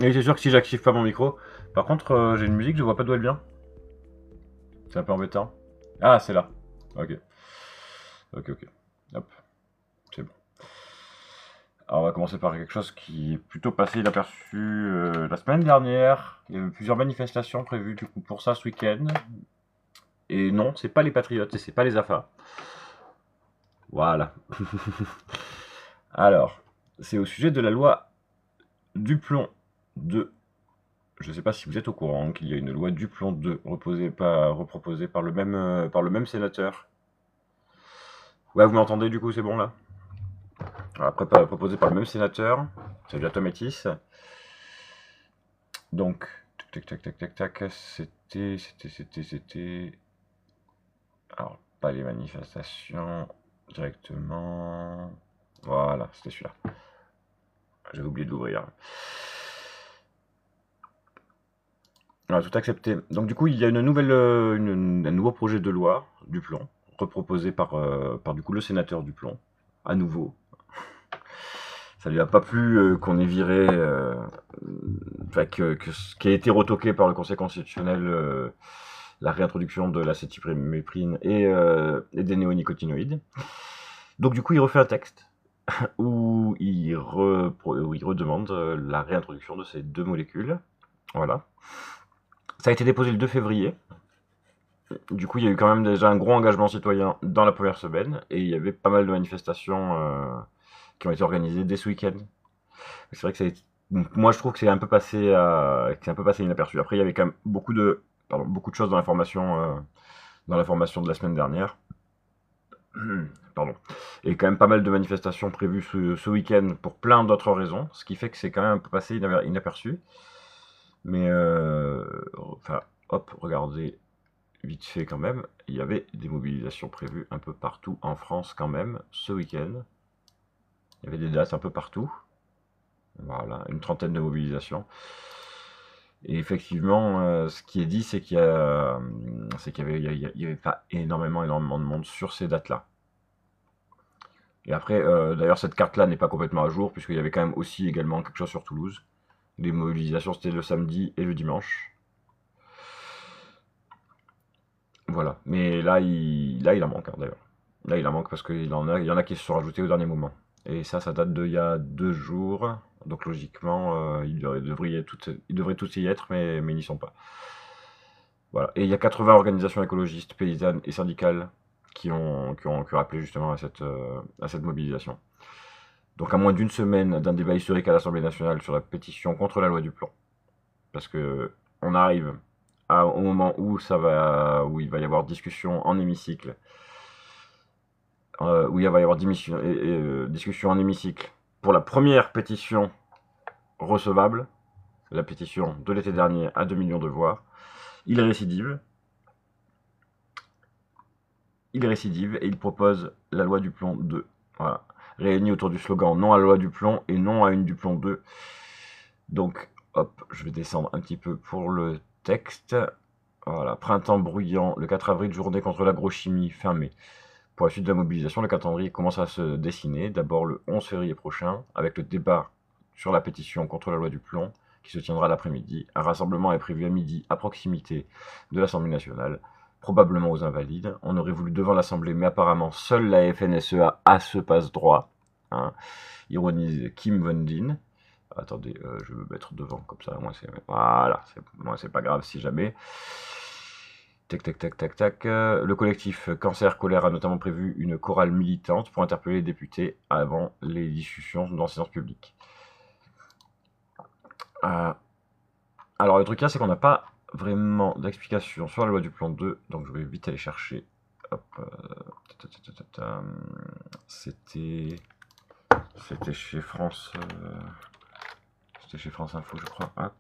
Et c'est sûr que si j'active pas mon micro, par contre, j'ai une musique, je vois pas d'où elle vient. C'est un peu embêtant. Ah, c'est là. Ok. Ok, ok. Hop, c'est bon. Alors, on va commencer par quelque chose qui est plutôt passé inaperçu la semaine dernière. Il y a eu plusieurs manifestations prévues du coup pour ça ce week-end. Et non, c'est pas les Patriotes et c'est pas les AFA. Voilà. Alors, c'est au sujet de la loi Duplon 2. Je ne sais pas si vous êtes au courant qu'il y a une loi Duplon 2 reproposée par le même sénateur. Ouais, vous m'entendez du coup, c'est bon là. Après, proposée par le même sénateur, c'est via Tomatis. Donc, tac, tac, tac, tac, tac, c'était. Alors, pas les manifestations directement. Voilà, c'était celui-là. J'avais oublié de l'ouvrir. On a tout accepté. Donc du coup, il y a un nouveau projet de loi du plomb, reproposé par du coup le sénateur du plomb, à nouveau. Ça lui a pas plu qu'on ait viré, enfin, qui a été retoqué par le Conseil constitutionnel la réintroduction de l'acétylméprine et des néonicotinoïdes. Donc du coup, il refait un texte où où il redemande la réintroduction de ces deux molécules. Voilà. Ça a été déposé le 2 février. Du coup, il y a eu quand même déjà un gros engagement citoyen dans la première semaine et il y avait pas mal de manifestations qui ont été organisées dès ce week-end. C'est vrai que moi je trouve que c'est un peu passé inaperçu. Après, il y avait quand même beaucoup de choses dans l'information de la semaine dernière. Pardon. Et quand même pas mal de manifestations prévues ce week-end pour plein d'autres raisons, ce qui fait que c'est quand même un peu passé inaperçu. Mais enfin, hop, regardez vite fait quand même, il y avait des mobilisations prévues un peu partout en France quand même ce week-end. Il y avait des dates un peu partout. Voilà, une trentaine de mobilisations. Et effectivement, ce qui est dit, c'est qu'il y avait pas énormément de monde sur ces dates-là. Et après, d'ailleurs, cette carte-là n'est pas complètement à jour, puisqu'il y avait quand même aussi également quelque chose sur Toulouse. Les mobilisations, c'était le samedi et le dimanche. Voilà. Mais là, il en manque, hein, d'ailleurs. Là, il en manque parce il y en a qui se sont rajoutés au dernier moment. Et ça date d'il y a 2 jours. Donc logiquement, ils devraient tous y être, mais ils n'y sont pas. Voilà. Et il y a 80 organisations écologistes, paysannes et syndicales qui ont appelé justement à cette mobilisation. Donc à moins d'une semaine d'un débat historique à l'Assemblée nationale sur la pétition contre la loi du plomb. Parce que on arrive au moment où il va y avoir discussion en hémicycle, où il va y avoir discussion en hémicycle pour la première pétition recevable, la pétition de l'été dernier à 2 millions de voix. Il récidive. Il récidive et il propose la loi du plomb 2. Voilà. Réunis autour du slogan non à la loi du plomb et non à une du plomb 2. Donc, hop, je vais descendre un petit peu pour le texte. Voilà, printemps bruyant, le 4 avril, journée contre l'agrochimie, fin mai. Pour la suite de la mobilisation, le calendrier commence à se dessiner. D'abord le 11 février prochain, avec le débat sur la pétition contre la loi du plomb, qui se tiendra l'après-midi. Un rassemblement est prévu à midi à proximité de l'Assemblée nationale, probablement aux Invalides. On aurait voulu devant l'Assemblée, mais apparemment seule la FNSEA a ce passe-droit. Hein, ironise Kim Von Din. Attendez, je vais me mettre devant, comme ça, voilà, moi c'est pas grave si jamais. Tac, tac, tac, tac, tac. Le collectif Cancer Colère a notamment prévu une chorale militante pour interpeller les députés avant les discussions dans séance publique. Alors le truc là, c'est qu'on n'a pas vraiment d'explication sur la loi du plan 2, donc je vais vite aller chercher. Hop, c'était chez France. C'était chez France Info, je crois. Hop.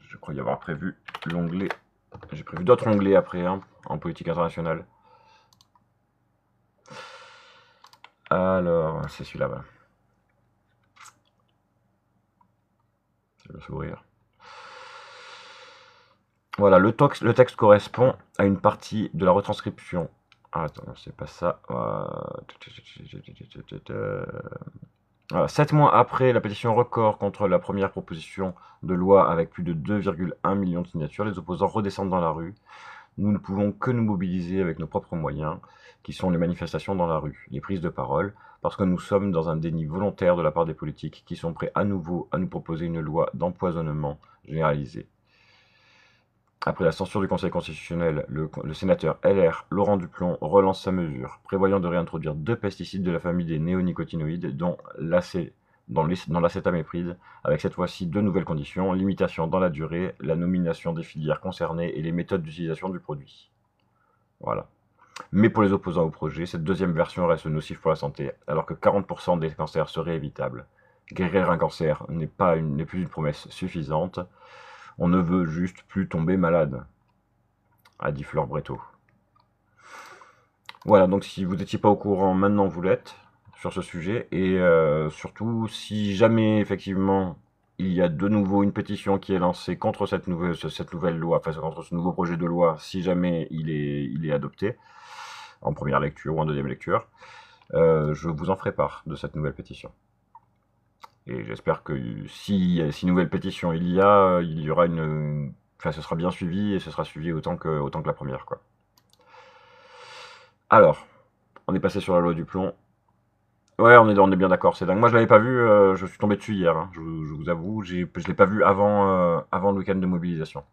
Je crois y avoir prévu l'onglet. J'ai prévu d'autres onglets après, hein, en politique internationale. Alors, c'est celui-là, voilà. Ça va s'ouvrir. Voilà, le texte correspond à une partie de la retranscription. Ah, attends, c'est pas ça. Voilà, 7 mois après la pétition record contre la première proposition de loi avec plus de 2,1 millions de signatures, les opposants redescendent dans la rue. Nous ne pouvons que nous mobiliser avec nos propres moyens, qui sont les manifestations dans la rue, les prises de parole, parce que nous sommes dans un déni volontaire de la part des politiques qui sont prêts à nouveau à nous proposer une loi d'empoisonnement généralisé. Après la censure du Conseil constitutionnel, le sénateur LR Laurent Duplon relance sa mesure, prévoyant de réintroduire 2 pesticides de la famille des néonicotinoïdes, dont l'acétamiprid, avec cette fois-ci 2 nouvelles conditions: limitation dans la durée, la nomination des filières concernées et les méthodes d'utilisation du produit. Voilà. Mais pour les opposants au projet, cette deuxième version reste nocive pour la santé, alors que 40% des cancers seraient évitables. Guérir un cancer n'est plus une promesse suffisante. On ne veut juste plus tomber malade, a dit Fleur Bretto. Voilà, donc si vous n'étiez pas au courant, maintenant vous l'êtes sur ce sujet. Et surtout, si jamais effectivement il y a de nouveau une pétition qui est lancée contre cette nouvelle loi, enfin contre ce nouveau projet de loi, si jamais il est adopté, en première lecture ou en deuxième lecture, je vous en ferai part de cette nouvelle pétition. Et j'espère que si nouvelle pétition il y aura une... Enfin, ce sera bien suivi, et ce sera suivi autant que la première, quoi. Alors, on est passé sur la loi du plomb. Ouais, on est bien d'accord, c'est dingue. Moi, je l'avais pas vu, je suis tombé dessus hier, hein, je vous avoue. Je l'ai pas vu avant le week-end de mobilisation.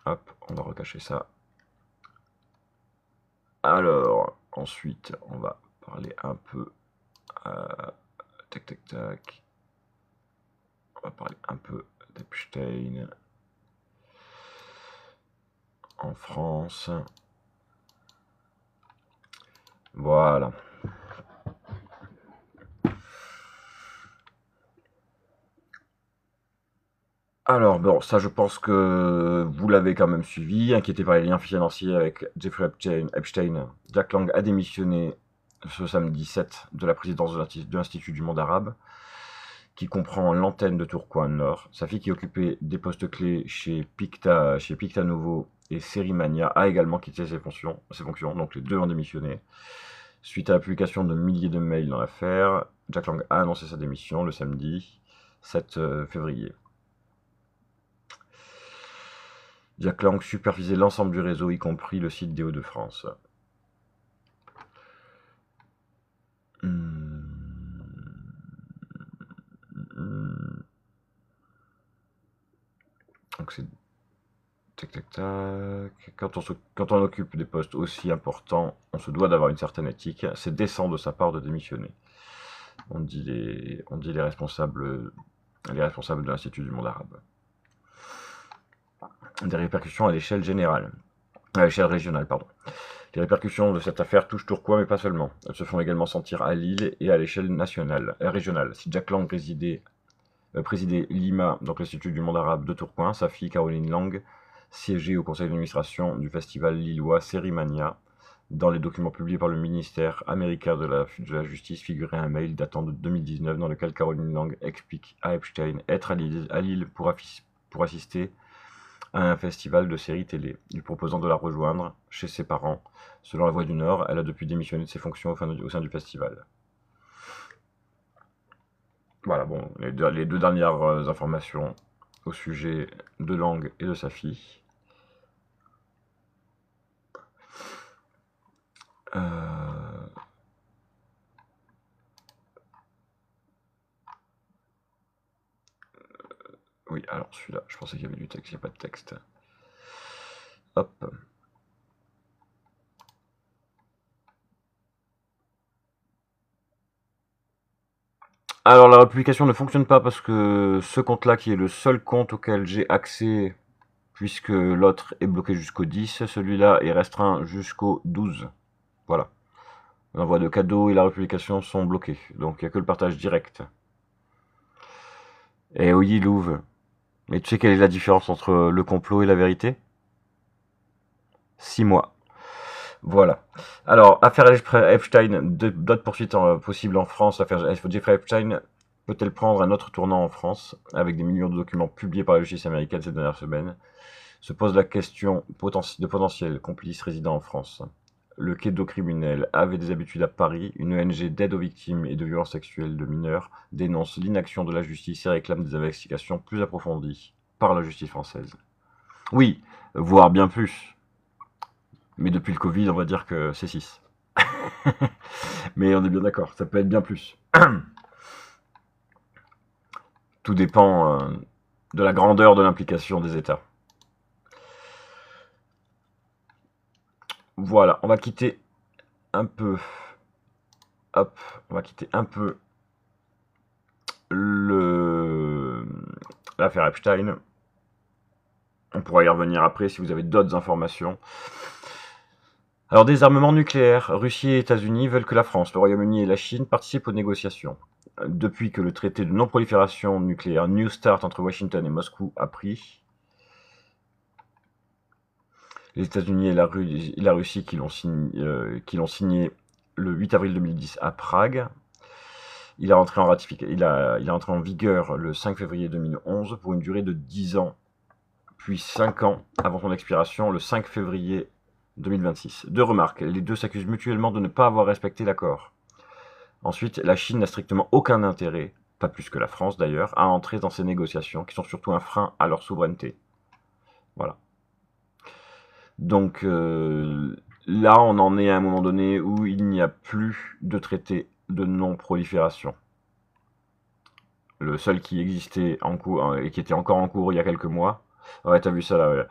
Hop, on va recacher ça. Alors, ensuite, on va parler un peu... tac, tac, tac. On va parler un peu d'Epstein en France. Voilà. Alors, bon, ça, je pense que vous l'avez quand même suivi. Inquiété par les liens financiers avec Jeffrey Epstein, Jack Lang a démissionné ce samedi 7 de la présidence de l'Institut du monde arabe, qui comprend l'antenne de Tourcoing Nord. Sa fille, qui occupait des postes clés chez Picta Novo et Sérimania, a également quitté ses fonctions, donc les deux ont démissionné. Suite à la publication de milliers de mails dans l'affaire, Jack Lang a annoncé sa démission le samedi 7 février. Jack Lang supervisait l'ensemble du réseau, y compris le site des Hauts-de-France. Donc c'est... Tac, tac, tac. Quand on occupe des postes aussi importants, on se doit d'avoir une certaine éthique. C'est décent de sa part de démissionner. On dit les responsables de l'Institut du monde arabe. Des répercussions à l'échelle générale. À l'échelle régionale, pardon. Les répercussions de cette affaire touchent Tourcoing, mais pas seulement. Elles se font également sentir à Lille et à l'échelle régionale. Si Jack Lang présidait l'IMA, donc l'Institut du monde arabe de Tourcoing, sa fille Caroline Lang siégeait au conseil d'administration du festival lillois Sérimania. Dans les documents publiés par le ministère américain de la Justice figurait un mail datant de 2019 dans lequel Caroline Lang explique à Epstein être à Lille pour assister à un festival de séries télé, lui proposant de la rejoindre chez ses parents. Selon La Voix du Nord, elle a depuis démissionné de ses fonctions au sein du festival. Voilà, bon, les deux dernières informations au sujet de Lang et de sa fille. Oui, alors celui-là, je pensais qu'il y avait du texte, il n'y a pas de texte. Hop. Alors la publication ne fonctionne pas parce que ce compte-là, qui est le seul compte auquel j'ai accès, puisque l'autre est bloqué jusqu'au 10, celui-là est restreint jusqu'au 12. Voilà. L'envoi de cadeaux et la republication sont bloqués, donc il n'y a que le partage direct. Et oui, Louve. Mais tu sais quelle est la différence entre le complot et la vérité? 6 mois. Voilà. Alors, affaire Epstein, d'autres poursuites possibles en France. Affaire Jeffrey Epstein peut-elle prendre un autre tournant en France, avec des millions de documents publiés par la justice américaine ces dernières semaines? Se pose la question de potentiels complices résidant en France. le pédocriminel avait des habitudes à Paris, une ONG d'aide aux victimes et de violences sexuelles de mineurs dénonce l'inaction de la justice et réclame des investigations plus approfondies par la justice française. Oui, voire bien plus. Mais depuis le Covid, on va dire que c'est 6. Mais on est bien d'accord, ça peut être bien plus. Tout dépend de la grandeur de l'implication des États. Voilà, on va quitter un peu. Hop, on va quitter un peu l'affaire Epstein. On pourra y revenir après si vous avez d'autres informations. Alors, désarmement nucléaire. Russie et États-Unis veulent que la France, le Royaume-Uni et la Chine participent aux négociations. Depuis que le traité de non-prolifération nucléaire New START entre Washington et Moscou a pris, les États-Unis et la Russie qui l'ont signé le 8 avril 2010 à Prague. Il est entré en vigueur le 5 février 2011 pour une durée de 10 ans, puis 5 ans avant son expiration le 5 février 2026. Deux remarques, les deux s'accusent mutuellement de ne pas avoir respecté l'accord. Ensuite, la Chine n'a strictement aucun intérêt, pas plus que la France d'ailleurs, à entrer dans ces négociations qui sont surtout un frein à leur souveraineté. Voilà. Donc là, on en est à un moment donné où il n'y a plus de traité de non-prolifération. Le seul qui existait en cours et qui était encore en cours il y a quelques mois. Ouais, t'as vu ça là. Ouais.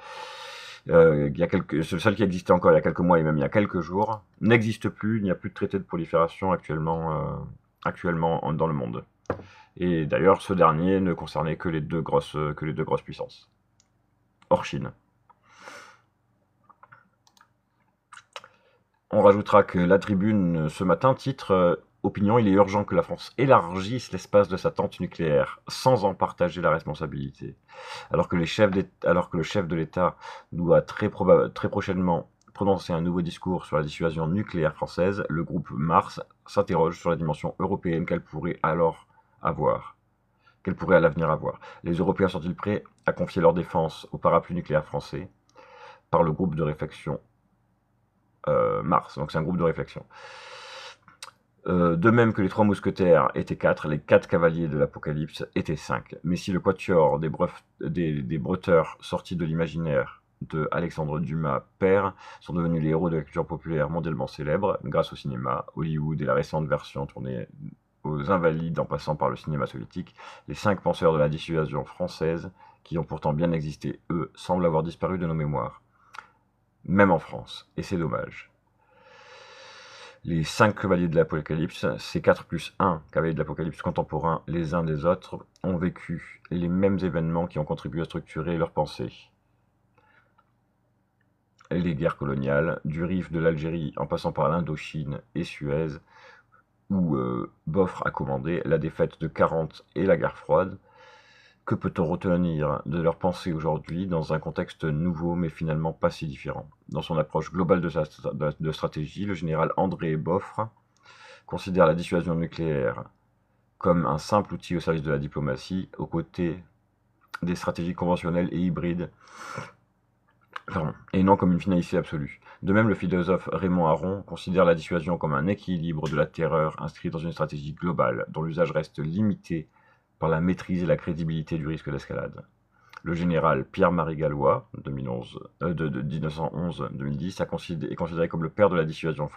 Le seul qui existait encore il y a quelques mois et même il y a quelques jours n'existe plus. Il n'y a plus de traité de prolifération actuellement dans le monde. Et d'ailleurs, ce dernier ne concernait que les deux grosses puissances. Hors Chine. On rajoutera que la Tribune ce matin titre Opinion, il est urgent que la France élargisse l'espace de sa tente nucléaire sans en partager la responsabilité. Alors que le chef de l'État doit très prochainement prononcer un nouveau discours sur la dissuasion nucléaire française, le groupe Mars s'interroge sur la dimension européenne qu'elle pourrait à l'avenir avoir. Les Européens sont-ils prêts à confier leur défense au parapluie nucléaire français par le groupe de réflexion Mars, donc c'est un groupe de réflexion. De même que les 3 mousquetaires étaient 4, les 4 cavaliers de l'Apocalypse étaient 5. Mais si le quatuor des breuteurs sortis de l'imaginaire de Alexandre Dumas père sont devenus les héros de la culture populaire mondialement célèbre, grâce au cinéma, Hollywood et la récente version tournée aux Invalides en passant par le cinéma soviétique, les 5 penseurs de la dissuasion française, qui ont pourtant bien existé, eux, semblent avoir disparu de nos mémoires. Même en France, et c'est dommage. Les 5 cavaliers de l'Apocalypse, ces 4 plus 1 cavaliers de l'Apocalypse contemporains, les uns des autres, ont vécu les mêmes événements qui ont contribué à structurer leurs pensées. Les guerres coloniales, du Rif de l'Algérie en passant par l'Indochine et Suez, où Boffre a commandé, la défaite de 40 et la guerre froide. Que peut-on retenir de leur pensée aujourd'hui dans un contexte nouveau mais finalement pas si différent? Dans son approche globale de stratégie, le général André Boffre considère la dissuasion nucléaire comme un simple outil au service de la diplomatie, aux côtés des stratégies conventionnelles et hybrides, et non comme une finalité absolue. De même, le philosophe Raymond Aron considère la dissuasion comme un équilibre de la terreur inscrit dans une stratégie globale, dont l'usage reste limité par la maîtrise et la crédibilité du risque d'escalade. Le général Pierre-Marie Gallois, de 1911-2010, est considéré comme le père de la dissuasion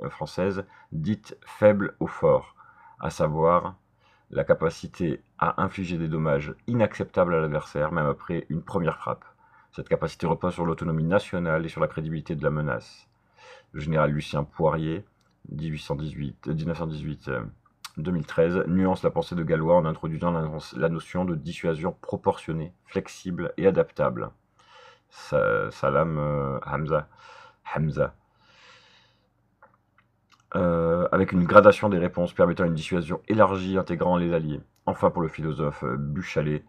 française, dite faible au fort, à savoir la capacité à infliger des dommages inacceptables à l'adversaire, même après une première frappe. Cette capacité repose sur l'autonomie nationale et sur la crédibilité de la menace. Le général Lucien Poirier, 1918-2013, nuance la pensée de Gallois en introduisant la notion de dissuasion proportionnée, flexible et adaptable. Salam Hamza. Avec une gradation des réponses permettant une dissuasion élargie intégrant les alliés. Enfin, pour le philosophe Buchalet,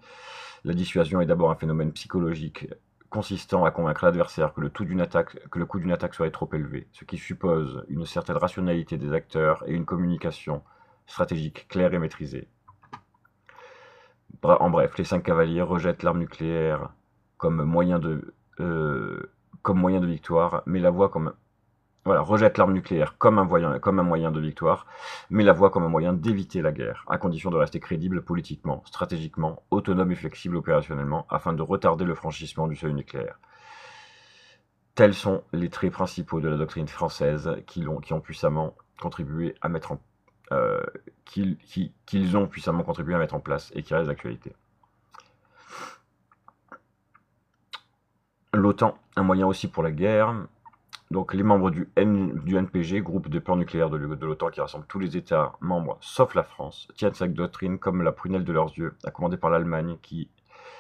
la dissuasion est d'abord un phénomène psychologique consistant à convaincre l'adversaire que le coût d'une attaque serait trop élevé, ce qui suppose une certaine rationalité des acteurs et une communication stratégique claire et maîtrisée. En bref, les 5 cavaliers rejettent l'arme nucléaire comme moyen de victoire, mais la voient comme voilà, rejette l'arme nucléaire comme un moyen de victoire, mais la voit comme un moyen d'éviter la guerre, à condition de rester crédible politiquement, stratégiquement, autonome et flexible opérationnellement, afin de retarder le franchissement du seuil nucléaire. Tels sont les traits principaux de la doctrine française qui ont puissamment contribué à mettre en qu'ils ont puissamment contribué à mettre en place et qui restent d'actualité. L'OTAN, un moyen aussi pour la guerre. Donc les membres du NPG, groupe de plans nucléaires de l'OTAN qui rassemble tous les États membres sauf la France, tiennent cette doctrine comme la prunelle de leurs yeux, commandée par l'Allemagne qui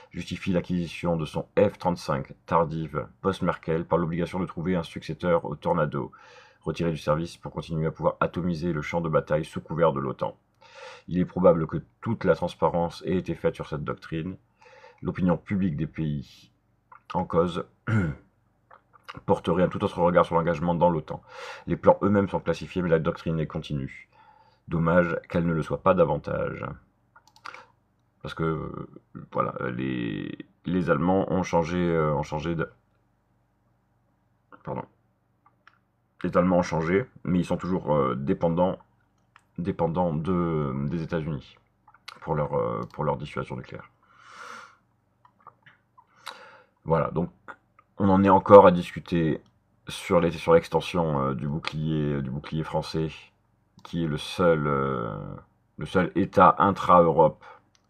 justifie l'acquisition de son F-35 tardive post-Merkel par l'obligation de trouver un successeur au Tornado, retiré du service pour continuer à pouvoir atomiser le champ de bataille sous couvert de l'OTAN. Il est probable que toute la transparence ait été faite sur cette doctrine. L'opinion publique des pays en cause porterait un tout autre regard sur l'engagement dans l'OTAN. Les plans eux-mêmes sont classifiés, mais la doctrine est continue. Dommage qu'elle ne le soit pas davantage. Parce que, voilà, les Allemands ont changé de... Pardon. Les Allemands ont changé, mais ils sont toujours dépendants des États-Unis pour leur dissuasion nucléaire. Voilà, donc on en est encore à discuter sur l'extension du bouclier français, qui est le seul État intra-Europe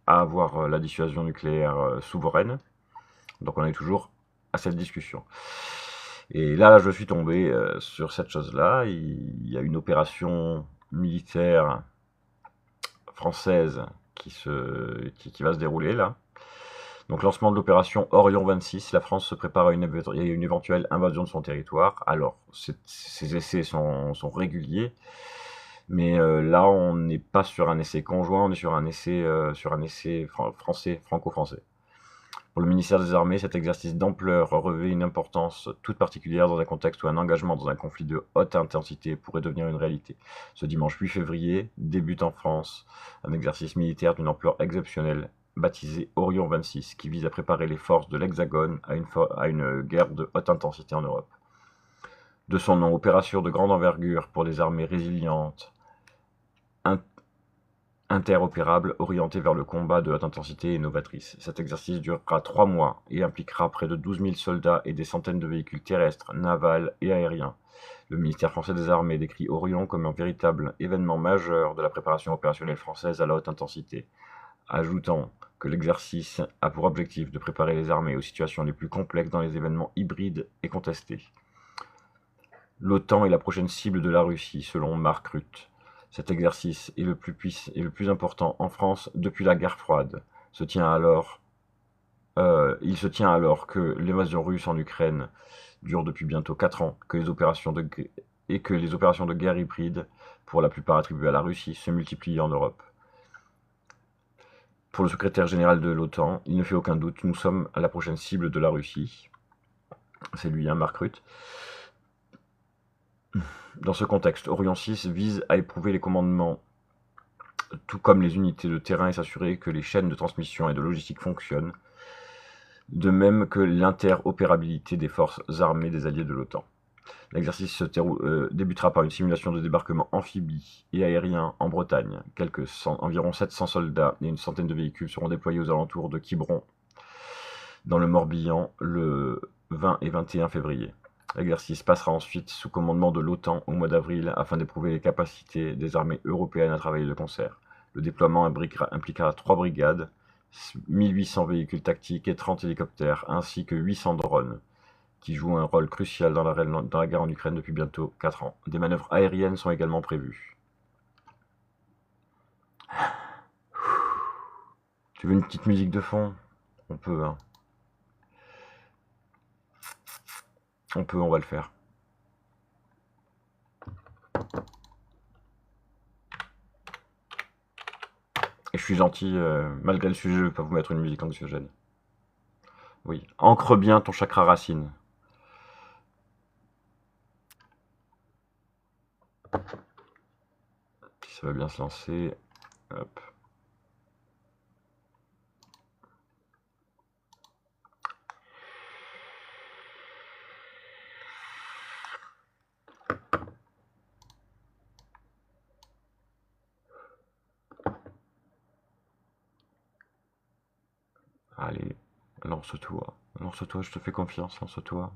à avoir la dissuasion nucléaire souveraine. Donc on est toujours à cette discussion. Et là, je suis tombé sur cette chose-là. Il y a une opération militaire française qui va se dérouler là. Donc lancement de l'opération Orion 26, la France se prépare à une éventuelle invasion de son territoire. Alors, ces essais sont réguliers, mais là, on n'est pas sur un essai conjoint, on est sur un essai français, franco-français. Pour le ministère des Armées, cet exercice d'ampleur revêt une importance toute particulière dans un contexte où un engagement dans un conflit de haute intensité pourrait devenir une réalité. Ce dimanche 8 février débute en France un exercice militaire d'une ampleur exceptionnelle, baptisé Orion 26, qui vise à préparer les forces de l'Hexagone à une guerre de haute intensité en Europe. De son nom, opération de grande envergure pour des armées résilientes, interopérable, orienté vers le combat de haute intensité et novatrice. Cet exercice durera 3 mois et impliquera près de 12 000 soldats et des centaines de véhicules terrestres, navals et aériens. Le ministère français des Armées décrit Orion comme un véritable événement majeur de la préparation opérationnelle française à la haute intensité, ajoutant que l'exercice a pour objectif de préparer les armées aux situations les plus complexes dans les événements hybrides et contestés. L'OTAN est la prochaine cible de la Russie, selon Mark Rutte. Cet exercice est le plus important en France depuis la guerre froide. Il se tient alors que l'invasion russe en Ukraine dure depuis bientôt 4 ans, que les opérations de guerre hybride, pour la plupart attribuées à la Russie, se multiplient en Europe. Pour le secrétaire général de l'OTAN, il ne fait aucun doute, nous sommes à la prochaine cible de la Russie. C'est lui, Mark Rutte. Dans ce contexte, Orion 6 vise à éprouver les commandements tout comme les unités de terrain et s'assurer que les chaînes de transmission et de logistique fonctionnent, de même que l'interopérabilité des forces armées des alliés de l'OTAN. L'exercice débutera par une simulation de débarquement amphibie et aérien en Bretagne. Environ 700 soldats et une centaine de véhicules seront déployés aux alentours de Quiberon, dans le Morbihan, le 20 et 21 février. L'exercice passera ensuite sous commandement de l'OTAN au mois d'avril afin d'éprouver les capacités des armées européennes à travailler de concert. Le déploiement impliquera 3 brigades, 1800 véhicules tactiques et 30 hélicoptères, ainsi que 800 drones, qui jouent un rôle crucial dans la guerre en Ukraine depuis bientôt 4 ans. Des manœuvres aériennes sont également prévues. Tu veux une petite musique de fond? On peut, hein. On va le faire. Et je suis gentil, malgré le sujet, je ne vais pas vous mettre une musique anxiogène. Oui, ancre bien ton chakra racine. Si ça va bien se lancer. Hop. Lance-toi. Lance-toi, je te fais confiance, lance-toi.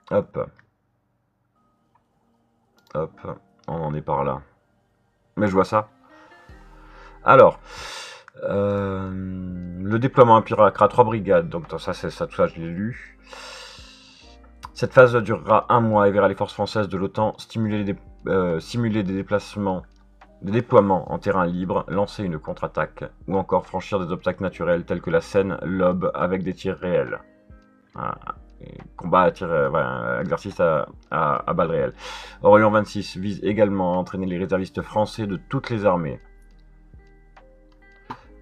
Hop. Hop. On en est par là. Mais je vois ça. Alors. Le déploiement impliquera 3 brigades. Donc ça, c'est ça, tout ça, je l'ai lu. Cette phase durera 1 mois et verra les forces françaises de l'OTAN simuler des déplacements, des déploiements en terrain libre, lancer une contre-attaque ou encore franchir des obstacles naturels tels que la Seine, l'Aube avec des tirs réels. Ah, combat à tir, exercice à balles réelles. Orient 26 vise également à entraîner les réservistes français de toutes les armées.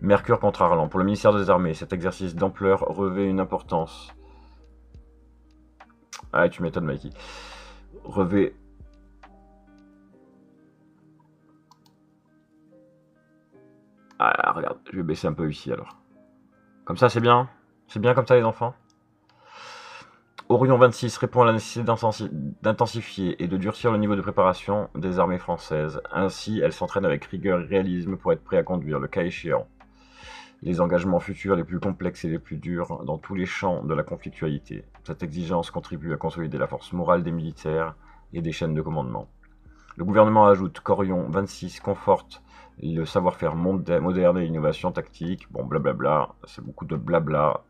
Mercure contre Arlan. Pour le ministère des Armées, cet exercice d'ampleur revêt une importance. Ah, tu m'étonnes, Mikey. Revêt. Ah, regarde, je vais baisser un peu ici alors. Comme ça, c'est bien. C'est bien comme ça, les enfants. Orion 26 répond à la nécessité d'intensifier et de durcir le niveau de préparation des armées françaises. Ainsi, elle s'entraîne avec rigueur et réalisme pour être prêt à conduire, le cas échéant, les engagements futurs les plus complexes et les plus durs dans tous les champs de la conflictualité. Cette exigence contribue à consolider la force morale des militaires et des chaînes de commandement. Le gouvernement ajoute qu'Orion 26 conforte le savoir-faire moderne et l'innovation tactique. Bon, blablabla, c'est beaucoup de blabla.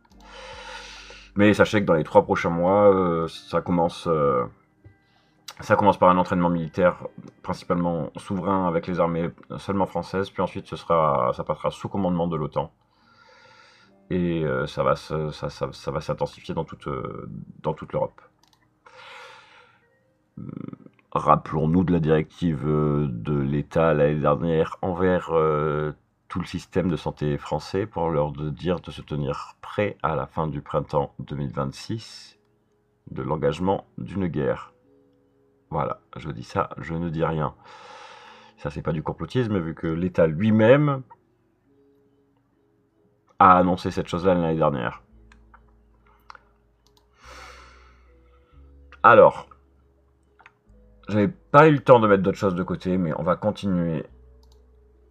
Mais sachez que dans les 3 prochains mois, ça commence par un entraînement militaire principalement souverain avec les armées seulement françaises, puis ensuite ça passera sous commandement de l'OTAN. Et ça va s'intensifier dans toute l'Europe. Rappelons-nous de la directive de l'État l'année dernière envers tout le système de santé français pour leur dire de se tenir prêt à la fin du printemps 2026 de l'engagement d'une guerre. Voilà, je dis ça, je ne dis rien. Ça, c'est pas du complotisme, vu que l'État lui-même a annoncé cette chose-là l'année dernière. Alors, j'avais pas eu le temps de mettre d'autres choses de côté, mais on va continuer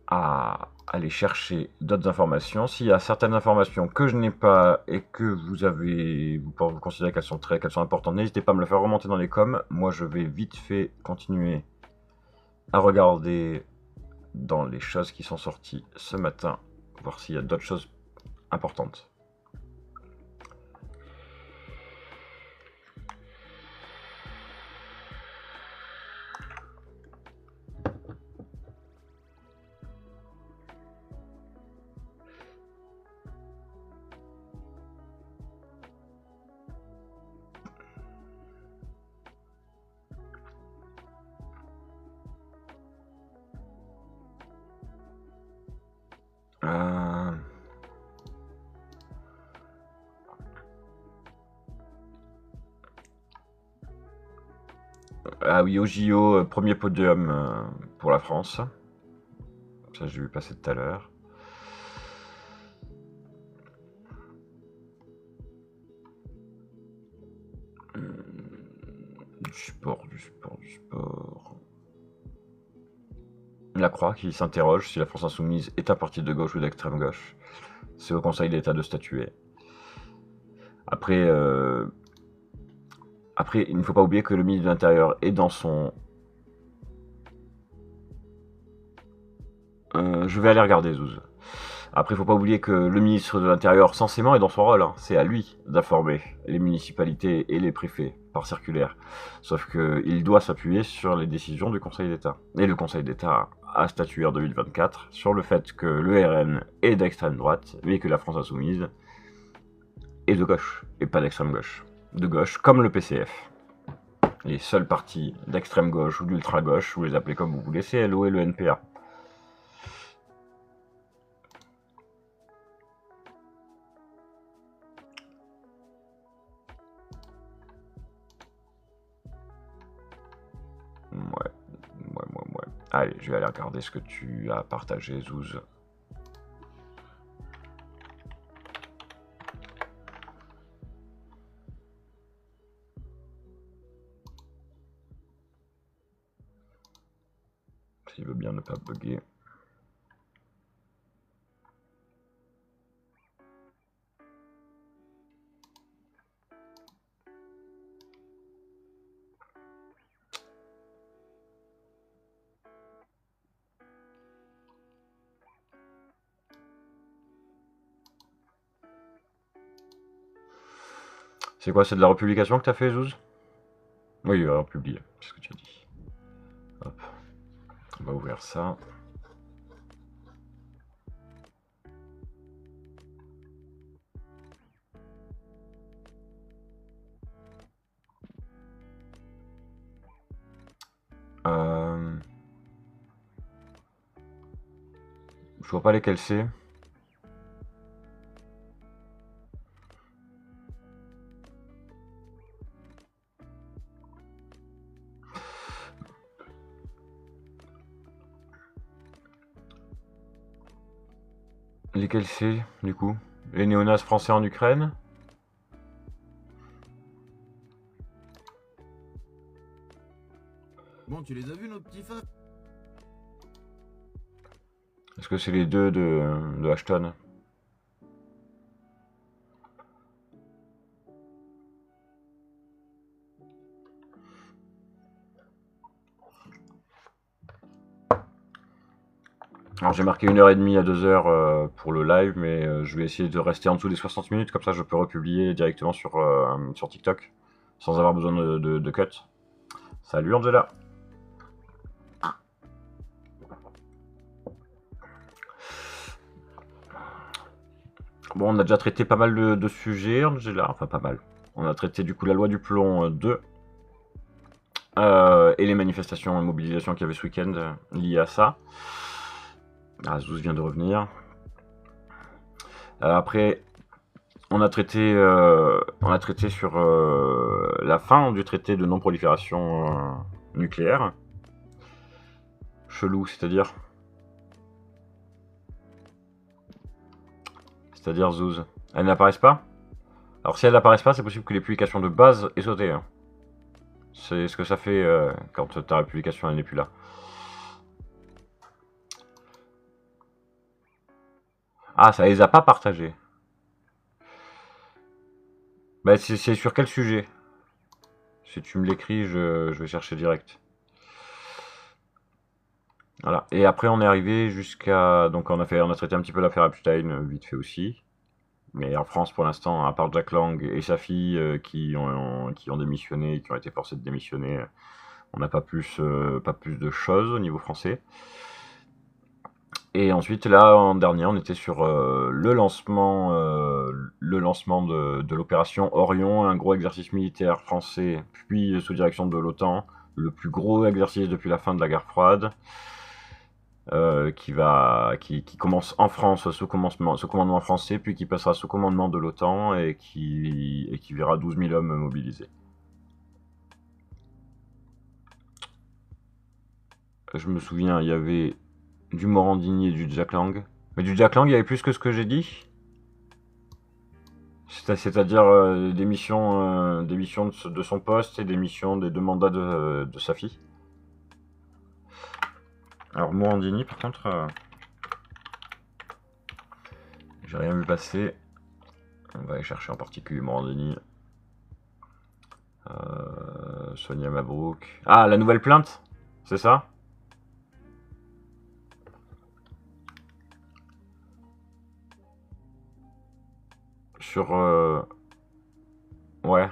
à aller chercher d'autres informations. S'il y a certaines informations que je n'ai pas et que vous considérez qu'elles sont importantes, n'hésitez pas à me le faire remonter dans les coms. Moi, je vais vite fait continuer à regarder dans les choses qui sont sorties ce matin, voir s'il y a d'autres choses importantes. Ah oui, au JO, premier podium pour la France. Ça, j'ai vu passer tout à l'heure. Du sport. La Croix qui s'interroge si la France Insoumise est un parti de gauche ou d'extrême gauche. C'est au Conseil d'État de statuer. Après, il ne faut pas oublier que le ministre de l'Intérieur est dans son... je vais aller regarder, Zouz. Après, il ne faut pas oublier que le ministre de l'Intérieur, censément, est dans son rôle. Hein. C'est à lui d'informer les municipalités et les préfets par circulaire. Sauf qu'il doit s'appuyer sur les décisions du Conseil d'État. Et le Conseil d'État a statué en 2024 sur le fait que le RN est d'extrême droite, mais que la France Insoumise est de gauche, et pas d'extrême gauche. De gauche, comme le PCF. Les seuls partis d'extrême gauche ou d'ultra gauche, vous les appelez comme vous voulez, c'est LO et le NPA. Ouais. Allez, je vais aller regarder ce que tu as partagé, Zouz. S'il veut bien ne pas bugger. C'est quoi, c'est de la republication que t'as fait, Zouz? Oui, alors publie, c'est ce que tu as dit. Hop, on va ouvrir ça. Je vois pas lesquels c'est. Lesquels c'est, du coup? Les néonazis français en Ukraine? Bon, tu les as vus, nos petits fans? Est-ce que c'est les deux de Ashton? Alors j'ai marqué 1h30 à 2h pour le live, mais je vais essayer de rester en dessous des 60 minutes, comme ça je peux republier directement sur TikTok, sans avoir besoin de cut. Salut Angela. Bon, on a déjà traité pas mal de sujets, Angela, enfin pas mal. On a traité du coup la loi du plomb 2, et les manifestations et mobilisations qu'il y avait ce week-end liées à ça. Ah, Zouz vient de revenir. Après, on a traité sur la fin du traité de non-prolifération nucléaire. Chelou, c'est-à-dire Zouz. Elles n'apparaissent pas? Alors si elles n'apparaissent pas, c'est possible que les publications de base aient sauté. Hein. C'est ce que ça fait quand ta publication elle n'est plus là. Ah, ça les a pas partagées. Bah, c'est sur quel sujet? Si tu me l'écris, je vais chercher direct. Voilà. Et après, on est arrivé jusqu'à. Donc, on a traité un petit peu l'affaire Epstein, vite fait aussi. Mais en France, pour l'instant, à part Jack Lang et sa fille qui ont démissionné, qui ont été forcés de démissionner, on n'a pas plus de choses au niveau français. Et ensuite, là, en dernier, on était sur le lancement de l'opération Orion, un gros exercice militaire français, puis sous direction de l'OTAN, le plus gros exercice depuis la fin de la guerre froide, qui commence en France sous commandement français, puis qui passera sous commandement de l'OTAN et qui verra 12 000 hommes mobilisés. Je me souviens, il y avait du Morandini et du Jack Lang. Mais du Jack Lang, il y avait plus que ce que j'ai dit. C'est-à-dire des missions de son poste et des missions des deux mandats de sa fille. Alors Morandini, par contre, j'ai rien vu passer. On va aller chercher en particulier Morandini. Sonia Mabrouk. Ah, la nouvelle plainte? C'est ça? Sur... ouais.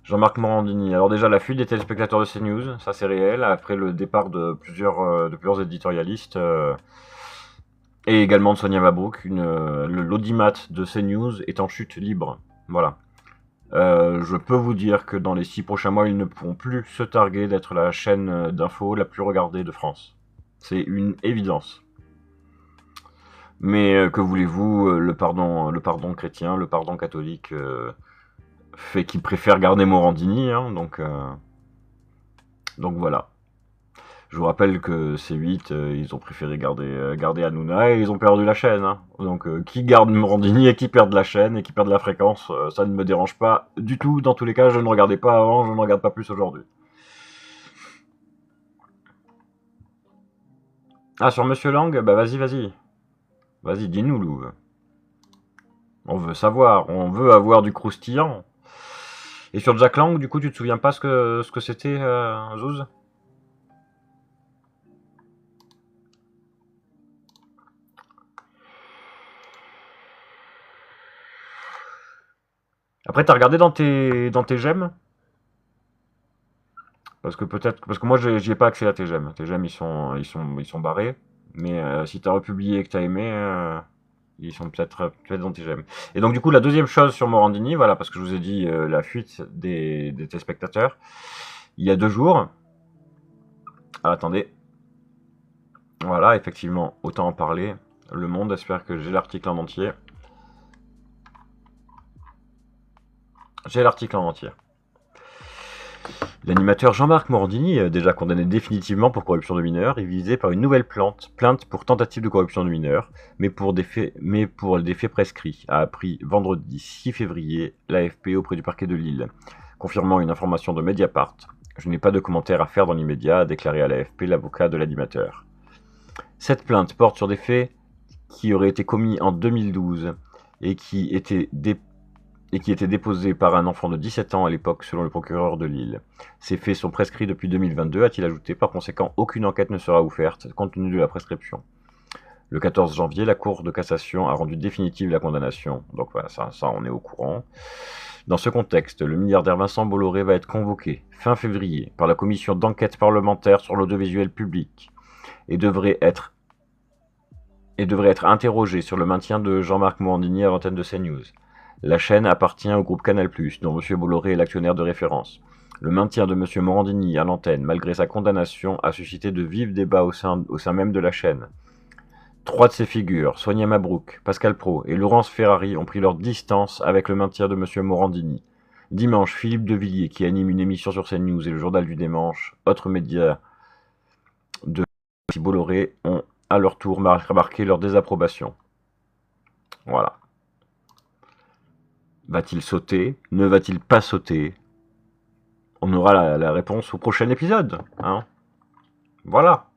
Jean-Marc Morandini. Alors déjà, la fuite des téléspectateurs de CNews, ça c'est réel. Après le départ de plusieurs éditorialistes, et également de Sonia Mabrouk, l'audimat de CNews est en chute libre. Voilà. Je peux vous dire que dans les 6 prochains mois, ils ne pourront plus se targuer d'être la chaîne d'info la plus regardée de France. C'est une évidence. Mais que voulez-vous, le pardon chrétien, le pardon catholique fait qu'ils préfèrent garder Morandini, hein, donc voilà. Je vous rappelle que C8, ils ont préféré garder Hanouna et ils ont perdu la chaîne. Hein. Donc qui garde Morandini et qui perd la chaîne et qui perd la fréquence, ça ne me dérange pas du tout. Dans tous les cas, je ne regardais pas avant, je ne regarde pas plus aujourd'hui. Ah, sur Monsieur Lang, bah vas-y, vas-y. Vas-y, dis-nous, Louve. On veut savoir, on veut avoir du croustillant. Et sur Jack Lang, du coup, tu te souviens pas ce que c'était, Zouz? Après, t'as regardé dans tes gemmes? Parce que moi, j'y ai pas accès à tes gemmes. Tes gemmes, ils sont barrés. Mais si t'as republié et que t'as aimé, ils sont peut-être dans tes gemmes. Et donc, du coup, la deuxième chose sur Morandini, voilà, parce que je vous ai dit la fuite des téléspectateurs, il y a 2 jours. Ah, attendez. Voilà, effectivement, autant en parler. Le Monde, j'espère que j'ai l'article en entier. J'ai l'article en entier. L'animateur Jean-Marc Morandini, déjà condamné définitivement pour corruption de mineurs, est visé par une nouvelle plainte pour tentative de corruption de mineurs, mais pour des faits prescrits, a appris vendredi 6 février l'AFP auprès du parquet de Lille, confirmant une information de Mediapart. Je n'ai pas de commentaires à faire dans l'immédiat, a déclaré à l'AFP l'avocat de l'animateur. Cette plainte porte sur des faits qui auraient été commis en 2012 et qui étaient déposés par un enfant de 17 ans à l'époque, selon le procureur de Lille. Ces faits sont prescrits depuis 2022, a-t-il ajouté. Par conséquent, aucune enquête ne sera ouverte, compte tenu de la prescription. Le 14 janvier, la Cour de cassation a rendu définitive la condamnation. Donc voilà, ça on est au courant. Dans ce contexte, le milliardaire Vincent Bolloré va être convoqué, fin février, par la commission d'enquête parlementaire sur l'audiovisuel public et devrait être interrogé sur le maintien de Jean-Marc Morandini à l'antenne de CNews. La chaîne appartient au groupe Canal+, dont M. Bolloré est l'actionnaire de référence. Le maintien de M. Morandini à l'antenne, malgré sa condamnation, a suscité de vifs débats au sein même de la chaîne. 3 de ces figures, Sonia Mabrouk, Pascal Praud et Laurence Ferrari, ont pris leur distance avec le maintien de M. Morandini. Dimanche, Philippe Devilliers, qui anime une émission sur CNews et le Journal du Dimanche, autres médias de Bolloré, ont à leur tour marqué leur désapprobation. Voilà. Va-t-il sauter? Ne va-t-il pas sauter? On aura la réponse au prochain épisode. Hein, voilà.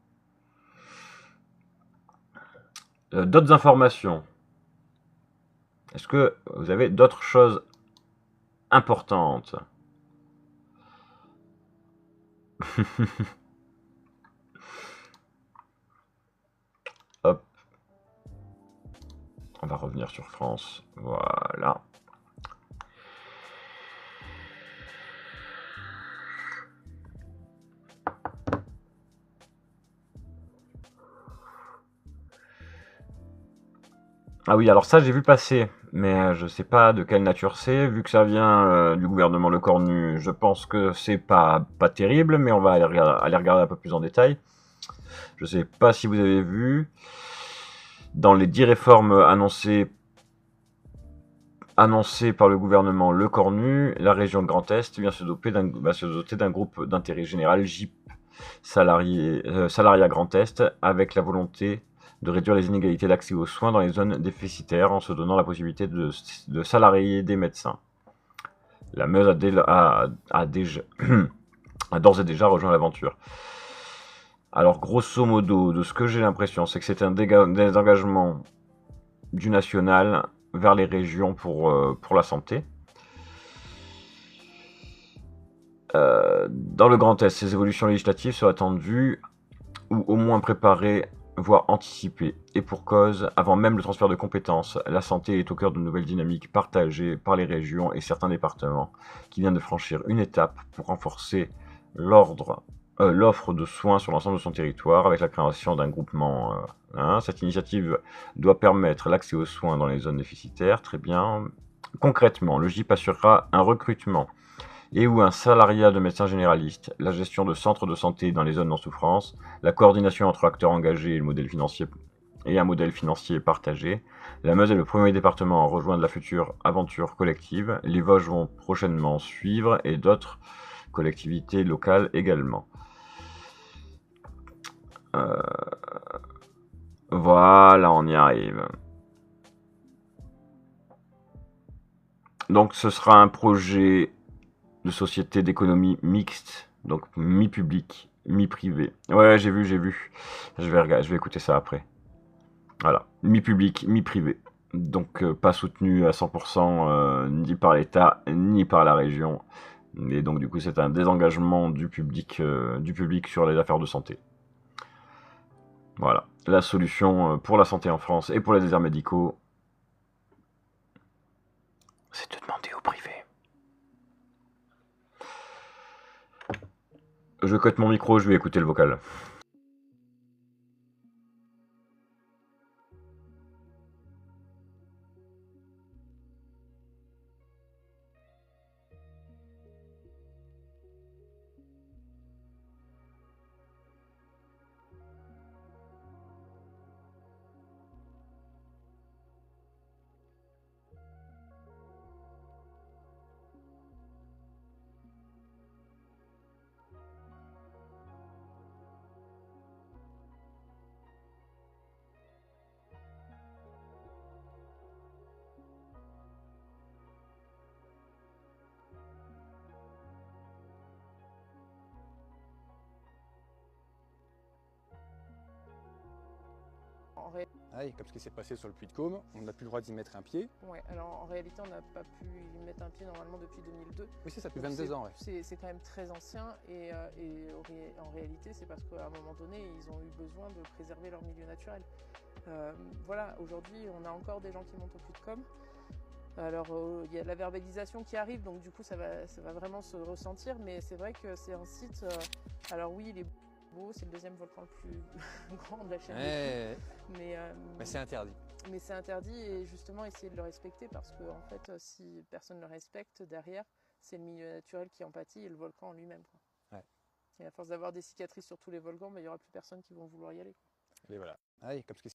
D'autres informations. Est-ce que vous avez d'autres choses importantes? Hop. On va revenir sur France. Voilà. Ah oui, alors ça j'ai vu passer, mais je sais pas de quelle nature c'est. Vu que ça vient du gouvernement Lecornu, je pense que c'est pas terrible, mais on va aller regarder un peu plus en détail. Je sais pas si vous avez vu. Dans les 10 réformes annoncées par le gouvernement Lecornu, la région de Grand Est vient se doter d'un groupe d'intérêt général, GIP, Salariat Grand Est, avec la volonté de réduire les inégalités d'accès aux soins dans les zones déficitaires en se donnant la possibilité de salarier des médecins. La Meuse a d'ores et déjà rejoint l'aventure. Alors, grosso modo, de ce que j'ai l'impression, c'est que c'est un désengagement du national vers les régions pour la santé. Dans le Grand Est, ces évolutions législatives sont attendues ou au moins préparées, voire anticipées. Et pour cause, avant même le transfert de compétences, la santé est au cœur de nouvelles dynamiques partagées par les régions et certains départements, qui viennent de franchir une étape pour renforcer l'offre de soins sur l'ensemble de son territoire avec la création d'un groupement. Cette initiative doit permettre l'accès aux soins dans les zones déficitaires. Très bien. Concrètement, le GIP assurera un recrutement et ou un salariat de médecins généralistes, la gestion de centres de santé dans les zones en souffrance, la coordination entre acteurs engagés et un modèle financier partagé. La Meuse est le premier département à rejoindre la future aventure collective. Les Vosges vont prochainement suivre et d'autres collectivités locales également. Voilà, on y arrive. Donc ce sera un projet de société d'économie mixte, donc mi-public, mi-privé. Ouais, j'ai vu. Je vais écouter ça après. Voilà, mi-public, mi-privé. Donc pas soutenu à 100% ni par l'État, ni par la région. Et donc du coup c'est un désengagement du public sur les affaires de santé. Voilà, la solution pour la santé en France et pour les déserts médicaux, c'est de demander au privé. Je cote mon micro, je vais écouter le vocal. Ah oui, comme ce qui s'est passé sur le Puy de Côme, on n'a plus le droit d'y mettre un pied. Ouais, alors en réalité, on n'a pas pu y mettre un pied normalement depuis 2002. Oui, c'est ça, depuis 22 ans. Ouais. C'est quand même très ancien et en réalité, c'est parce qu'à un moment donné, ils ont eu besoin de préserver leur milieu naturel. Voilà, aujourd'hui, on a encore des gens qui montent au Puy de Côme. Alors, il y a la verbalisation qui arrive, donc du coup, ça va vraiment se ressentir, mais c'est vrai que c'est un site. Alors, oui, il est beau, c'est le deuxième volcan le plus grand de la chaîne. Ouais. Mais c'est interdit. Mais c'est interdit et justement essayer de le respecter parce que en fait, si personne ne le respecte, derrière, c'est le milieu naturel qui en pâtit et le volcan en lui-même. Ouais. Et à force d'avoir des cicatrices sur tous les volcans, il n'y aura plus personne qui vont vouloir y aller. Et voilà. Ah oui, comme ce qui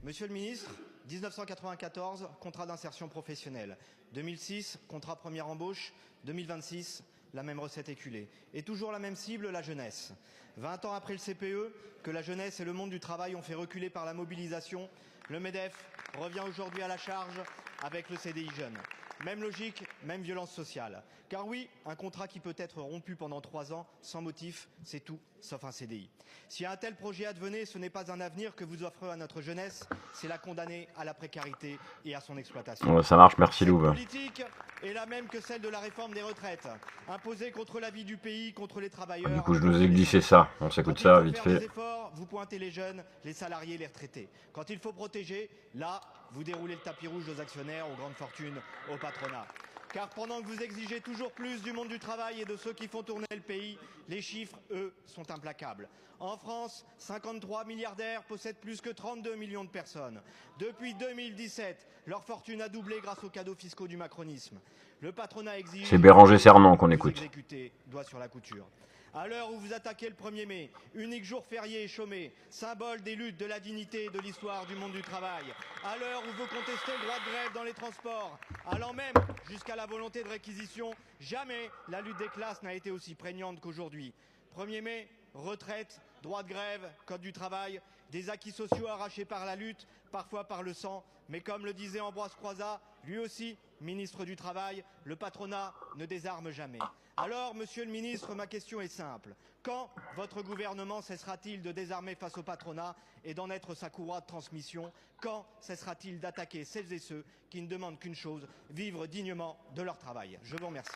Monsieur le ministre, 1994, contrat d'insertion professionnelle. 2006, contrat première embauche. 2026, la même recette éculée. Et toujours la même cible, la jeunesse. 20 ans après le CPE, que la jeunesse et le monde du travail ont fait reculer par la mobilisation, le MEDEF revient aujourd'hui à la charge avec le CDI jeune. Même logique, même violence sociale. Car oui, un contrat qui peut être rompu pendant 3 ans, sans motif, c'est tout, sauf un CDI. Si un tel projet advenait, ce n'est pas un avenir que vous offrez à notre jeunesse, c'est la condamner à la précarité et à son exploitation. Ouais, ça marche, merci Cette Louve. politique est la même que celle de la réforme des retraites, imposée contre la vie du pays, contre les travailleurs. Du coup, je nous ai glissé ça, on s'écoute ça vite fait. Des efforts, vous pointez les jeunes, les salariés, les retraités. Quand il faut protéger, là, vous déroulez le tapis rouge aux actionnaires, aux grandes fortunes, au patronat. Car pendant que vous exigez toujours plus du monde du travail et de ceux qui font tourner le pays, les chiffres, eux, sont implacables. En France, 53 milliardaires possèdent plus que 32 millions de personnes. Depuis 2017, leur fortune a doublé grâce aux cadeaux fiscaux du macronisme. Le patronat exige... C'est Béranger Cernan qu'on écoute. Exécuté, doigt sur la couture. À l'heure où vous attaquez le 1er mai, unique jour férié et chômé, symbole des luttes, de la dignité et de l'histoire du monde du travail. À l'heure où vous contestez le droit de grève dans les transports, allant même jusqu'à la volonté de réquisition, jamais la lutte des classes n'a été aussi prégnante qu'aujourd'hui. 1er mai, retraite, droit de grève, code du travail, des acquis sociaux arrachés par la lutte, parfois par le sang, mais comme le disait Ambroise Croizat, lui aussi, ministre du Travail, le patronat ne désarme jamais. Alors, monsieur le ministre, ma question est simple. Quand votre gouvernement cessera-t-il de désarmer face au patronat et d'en être sa courroie de transmission? Quand cessera-t-il d'attaquer celles et ceux qui ne demandent qu'une chose, vivre dignement de leur travail? Je vous remercie.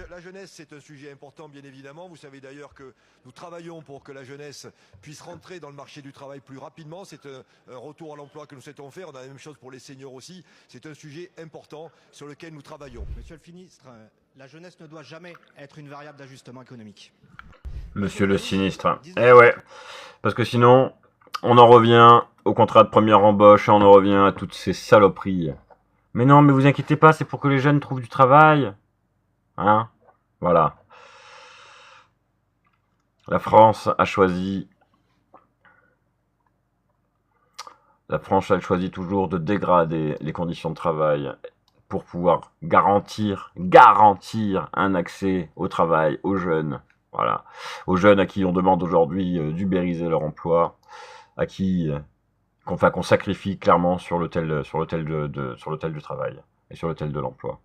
La jeunesse, c'est un sujet important, bien évidemment. Vous savez d'ailleurs que nous travaillons pour que la jeunesse puisse rentrer dans le marché du travail plus rapidement. C'est un retour à l'emploi que nous souhaitons faire. On a la même chose pour les seniors aussi. C'est un sujet important sur lequel nous travaillons. Monsieur le ministre, la jeunesse ne doit jamais être une variable d'ajustement économique. Monsieur le sinistre. Eh ouais, parce que sinon, on en revient au contrat de première embauche, on en revient à toutes ces saloperies. Mais non, mais vous inquiétez pas, c'est pour que les jeunes trouvent du travail. Hein? Voilà. La France a choisi... La France a choisi toujours de dégrader les conditions de travail pour pouvoir garantir un accès au travail aux jeunes. Voilà. Aux jeunes à qui on demande aujourd'hui d'ubériser leur emploi, à qui qu'on sacrifie clairement sur l'autel du travail et sur l'autel de l'emploi.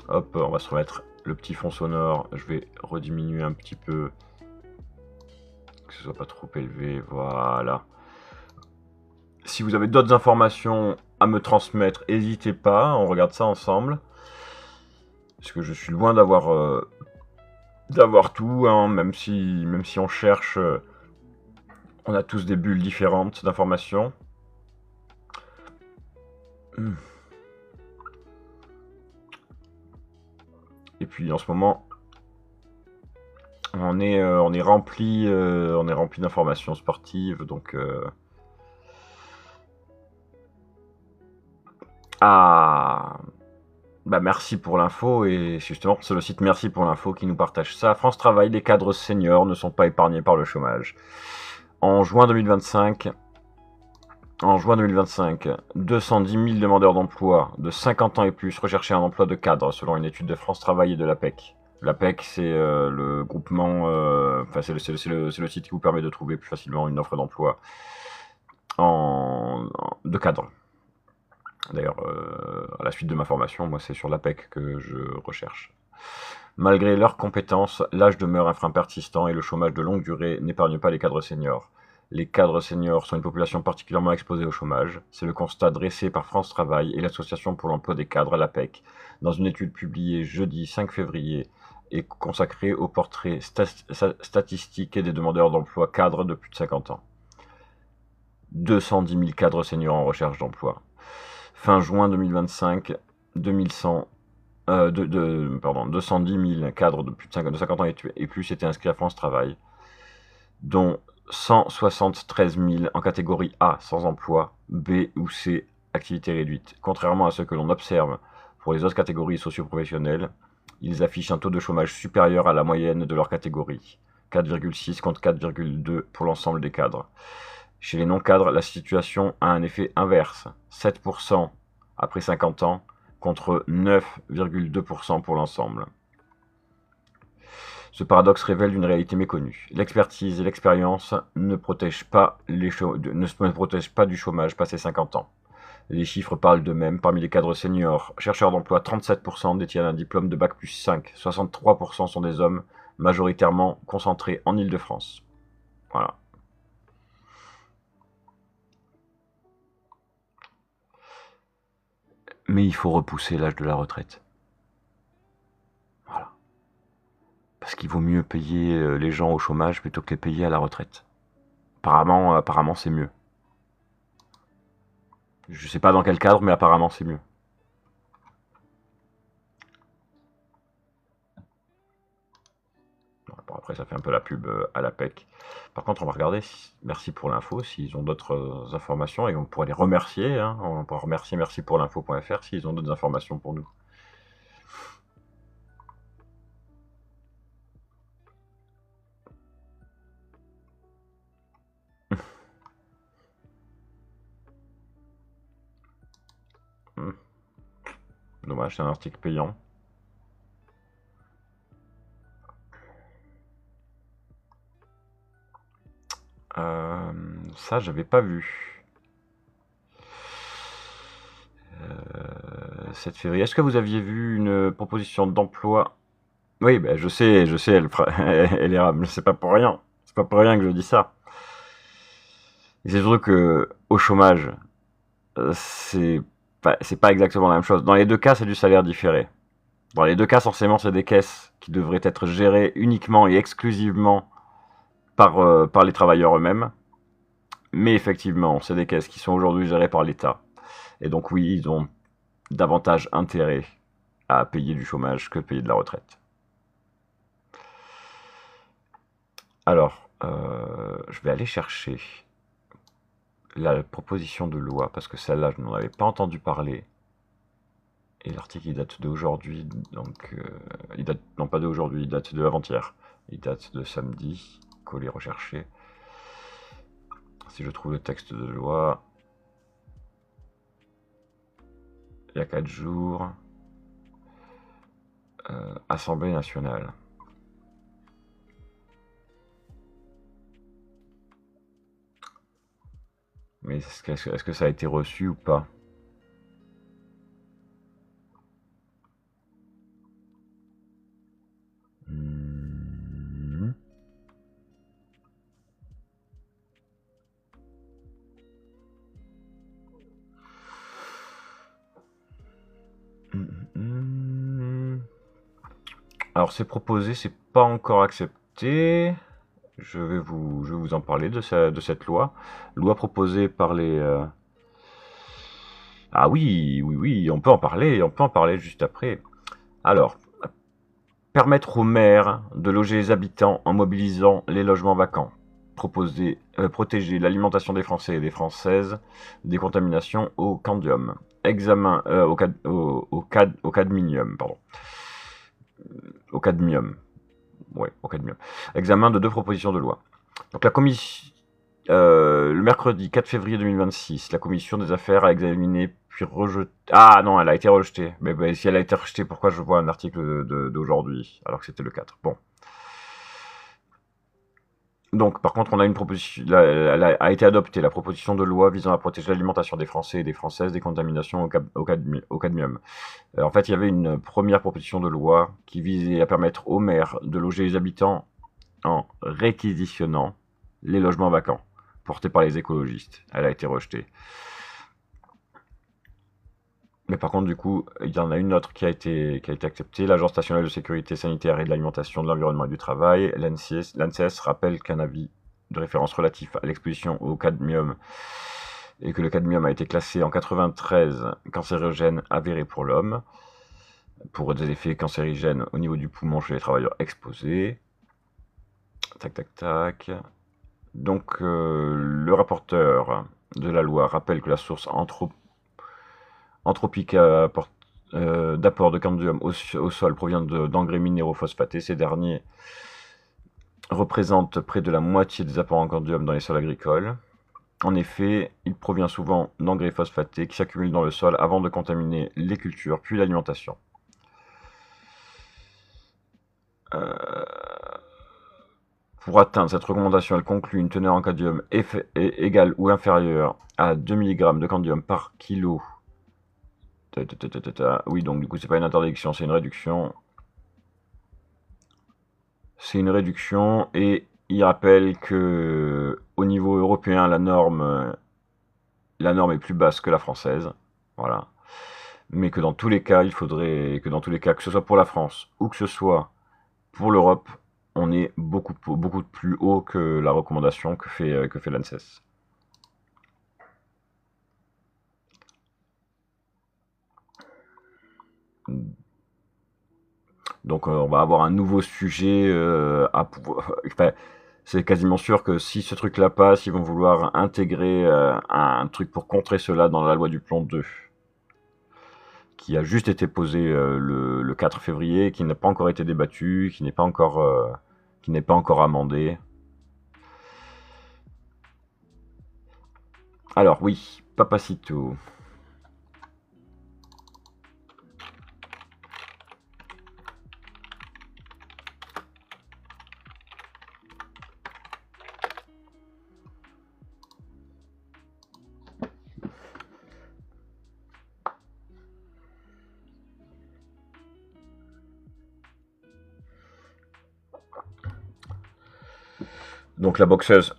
Hop, on va se remettre le petit fond sonore. Je vais rediminuer un petit peu, que ce soit pas trop élevé. Voilà. Si vous avez d'autres informations à me transmettre, n'hésitez pas, on regarde ça ensemble. Parce que je suis loin d'avoir tout, hein, même si on cherche On a tous des bulles différentes d'informations. Et puis en ce moment, on est rempli d'informations sportives, donc ah, bah merci pour l'info, et justement c'est le site Merci pour l'info qui nous partage ça. France Travail, les cadres seniors ne sont pas épargnés par le chômage. En juin 2025, 210 000 demandeurs d'emploi de 50 ans et plus recherchaient un emploi de cadre, selon une étude de France Travail et de l'APEC. L'APEC, c'est le groupement, c'est le site qui vous permet de trouver plus facilement une offre d'emploi de cadre. D'ailleurs, à la suite de ma formation, moi c'est sur l'APEC que je recherche. Malgré leurs compétences, l'âge demeure un frein persistant et le chômage de longue durée n'épargne pas les cadres seniors. Les cadres seniors sont une population particulièrement exposée au chômage. C'est le constat dressé par France Travail et l'Association pour l'emploi des cadres, l'APEC, dans une étude publiée jeudi 5 février et consacrée au portrait statistique des demandeurs d'emploi cadres de plus de 50 ans. 210 000 cadres seniors en recherche d'emploi. Fin juin 2025, 210 000 cadres de plus de 50 ans et plus étaient inscrits à France Travail, dont 173 000 en catégorie A, sans emploi, B ou C, activité réduite. Contrairement à ce que l'on observe pour les autres catégories socio-professionnelles, ils affichent un taux de chômage supérieur à la moyenne de leur catégorie, 4,6 contre 4,2 pour l'ensemble des cadres. Chez les non-cadres, la situation a un effet inverse, 7% après 50 ans, contre 9,2% pour l'ensemble. Ce paradoxe révèle une réalité méconnue. L'expertise et l'expérience ne protègent pas du chômage passé 50 ans. Les chiffres parlent d'eux-mêmes. Parmi les cadres seniors, chercheurs d'emploi, 37% détiennent un diplôme de Bac+5. 63% sont des hommes, majoritairement concentrés en Île-de-France. Voilà. Mais il faut repousser l'âge de la retraite. Voilà. Parce qu'il vaut mieux payer les gens au chômage plutôt que les payer à la retraite. Apparemment c'est mieux. Je sais pas dans quel cadre, mais apparemment c'est mieux. Bon, après ça fait un peu la pub à l'APEC. Par contre on va regarder, merci pour l'info, s'ils ont d'autres informations, et on pourrait les remercier, hein. On pourrait remercier merci-pour-l'info.fr s'ils ont d'autres informations pour nous. Dommage, c'est un article payant. Ça, j'avais pas vu. 7 février. Est-ce que vous aviez vu une proposition d'emploi? Oui, ben je sais, elle est rame. C'est pas pour rien. C'est pas pour rien que je dis ça. Et c'est surtout que au chômage, c'est pas exactement la même chose. Dans les deux cas, c'est du salaire différé. Dans les deux cas, forcément, c'est des caisses qui devraient être gérées uniquement et exclusivement par les travailleurs eux-mêmes. Mais effectivement, c'est des caisses qui sont aujourd'hui gérées par l'État. Et donc oui, ils ont davantage intérêt à payer du chômage que payer de la retraite. Alors, je vais aller chercher la proposition de loi, parce que celle-là, je n'en avais pas entendu parler. Et l'article, il date d'aujourd'hui, donc... non, pas d'aujourd'hui, il date de avant-hier. Il date de samedi, coller, rechercher. Si je trouve le texte de loi... Il y a 4 jours... Assemblée nationale. Mais est-ce que ça a été reçu ou pas? Alors c'est proposé, c'est pas encore accepté. je vais vous en parler de cette loi. Loi proposée par les... Ah oui, oui, oui, on peut en parler juste après. Alors, permettre aux maires de loger les habitants en mobilisant les logements vacants. Protéger l'alimentation des Français et des Françaises des contaminations au candium. Examen au cadmium, pardon. Au cadmium. Ouais, au cadmium. Examen de 2 propositions de loi. Donc la commission, le mercredi 4 février 2026, la commission des affaires a examiné puis rejeté. Ah non, elle a été rejetée. Mais si elle a été rejetée, pourquoi je vois un article d'aujourd'hui alors que c'était le 4? Bon. Donc, par contre, on a une proposition. Elle a été adoptée la proposition de loi visant à protéger l'alimentation des Français et des Françaises des contaminations au cadmium. En fait, il y avait une première proposition de loi qui visait à permettre aux maires de loger les habitants en réquisitionnant les logements vacants, portée par les écologistes. Elle a été rejetée. Mais par contre, du coup, il y en a une autre qui a été acceptée. L'Agence nationale de sécurité sanitaire et de l'alimentation, de l'environnement et du travail, l'ANSES, rappelle qu'un avis de référence relatif à l'exposition au cadmium et que le cadmium a été classé en 93 cancérogène avéré pour l'homme, pour des effets cancérigènes au niveau du poumon chez les travailleurs exposés. Tac, tac, tac. Donc, le rapporteur de la loi rappelle que la source anthropique d'apport de cadmium au sol provient d'engrais minéraux phosphatés. Ces derniers représentent près de la moitié des apports en cadmium dans les sols agricoles. En effet, il provient souvent d'engrais phosphatés qui s'accumulent dans le sol avant de contaminer les cultures, puis l'alimentation. Pour atteindre cette recommandation, elle conclut une teneur en cadmium égale ou inférieure à 2 mg de cadmium par kilo. Oui, donc du coup, c'est pas une interdiction, c'est une réduction. C'est une réduction, et il rappelle que au niveau européen, la norme est plus basse que la française. Voilà. Mais que dans tous les cas, il faudrait que ce soit pour la France ou que ce soit pour l'Europe, on est beaucoup plus haut que la recommandation que fait l'ANSES. Donc on va avoir un nouveau sujet à pouvoir... Enfin, c'est quasiment sûr que si ce truc-là passe, ils vont vouloir intégrer un truc pour contrer cela dans la loi du plomb 2, qui a juste été posé le 4 février, qui n'a pas encore été débattu, qui n'est pas encore amendé. Alors oui, Papacito. Donc la boxeuse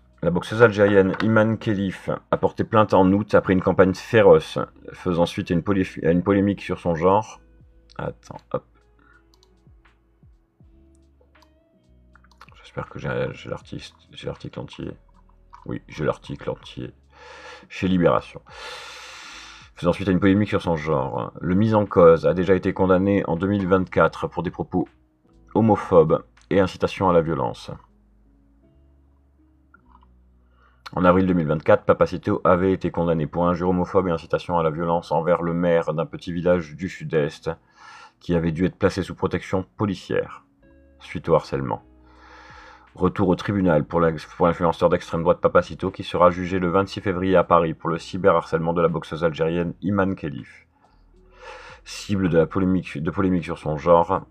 algérienne Iman Khelif a porté plainte en août après une campagne féroce, faisant suite à une polémique sur son genre. Attends, hop. J'espère que j'ai l'article entier. Oui, j'ai l'article entier. Chez Libération. Faisant suite à une polémique sur son genre. Le mis en cause a déjà été condamné en 2024 pour des propos homophobes et incitation à la violence. En avril 2024, Papacito avait été condamné pour injure homophobe et incitation à la violence envers le maire d'un petit village du Sud-Est qui avait dû être placé sous protection policière suite au harcèlement. Retour au tribunal pour l'influenceur d'extrême droite Papacito qui sera jugé le 26 février à Paris pour le cyberharcèlement de la boxeuse algérienne Iman Khelif, cible de polémique sur son genre